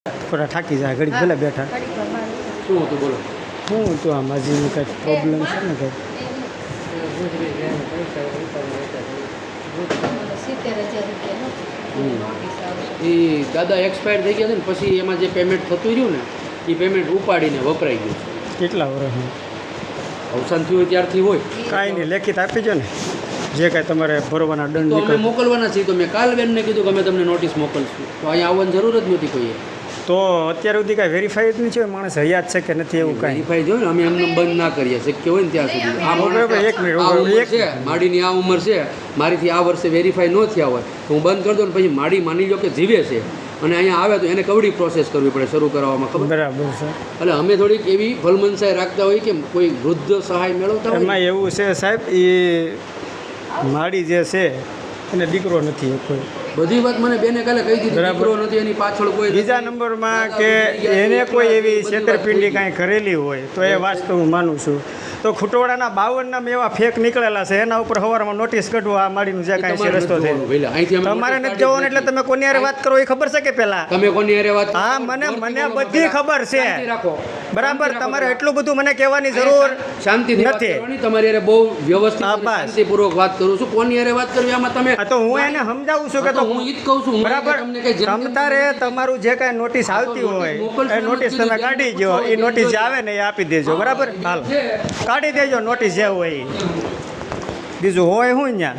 થોડા થાકી જાય ઘડીક ભલે બેઠા શું હતું બોલો? હું તો આમાં જે કંઈક પ્રોબ્લેમ છે ને કંઈક એ દાદા એક્સપાયર થઈ ગયા છે ને પછી એમાં જે પેમેન્ટ થતું રહ્યું ને એ પેમેન્ટ ઉપાડીને વપરાઈ ગયું છે. કેટલા વર્ષ અવસાન થયું હોય ત્યારથી હોય કાંઈ નહીં લેખિત આપી જો ને જે કાંઈ તમારે ભરવાના દંડ તો અમે નીકળે મોકલવાના છીએ. તો મેં કાલ બેનને કીધું કે અમે તમને નોટિસ મોકલશું, તો અહીંયા આવવાની જરૂર જ નહોતી કોઈએ. તો અત્યાર સુધી કાંઈ વેરીફાઈ જ નહીં છે માણસ હયાત છે કે નથી એવું કાંઈ વેરીફાઈ જો ને અમે એમને બંધ ના કરીએ શક્ય હોય ને ત્યાં સુધી. આ બરાબર, એક મિનિટ, આ ઉંમર એક છે માડીની, આ ઉંમર છે મારીથી આ વર્ષે વેરીફાઈ ન થયા હોય તો હું બંધ કરી દઉં ને પછી માડી માની લો કે જીવે છે અને અહીંયા આવે તો એને કવડી પ્રોસેસ કરવી પડે શરૂ કરવામાં, ખબર? બરાબર છે. એટલે અમે થોડીક એવી ભલમનસાઈ રાખતા હોય કે કોઈ વૃદ્ધ સહાય મેળવતા હોય. એમાં એવું છે સાહેબ, એ માડી જે છે એને દીકરો નથી કોઈ. બધી વાત મને બેને કાલે કહી દીધી, બરાબર. દીકરો નથી, એની પાછળ કોઈ બીજા નંબરમાં કે એને કોઈ એવી છેતરપિંડી કાંઈ કરેલી હોય તો એ વાસ્તુ હું માનું છું. તો ખુટવાડાના 52 નામ એવા ફેક નીકળેલા છે, એના ઉપર સવારમાં નોટિસ કાઢવા આ માડીનું જે કાંઈ છે રસ્તો છે તમારે નથી જવાનું. એટલે તમે કોની હારે વાત કરો એ ખબર છે કે પહેલા તમે કોની હારે વાત? હા, મને બધી ખબર છે. રાખો બરાબર, તમારે એટલું બધું મને કહેવાની જરૂર શાંતિથી વાત નથી. કરવાની. તમારી હારે બહુ વ્યવસ્થિત હા, અને બસ. શાંતિપૂર્વક વાત કરું છું. કોની હારે વાત કરવી આમાં તમે? હા, તો હું એને સમજાવું છું કે તો હું ઈ જ કહું છું. હું બરાબર, તમને કઈ જેમ તેમ તમતારે તમારું જે કાંઈ નોટિસ આવતી હોય એ નોટિસ તમે કાઢી દો. એ નોટિસ જે આવે ને એ આપી દેજો. બરાબર, હાલ કાઢી દેજો નોટિસ જે હોય એ. બીજું હોય શું ત્યાં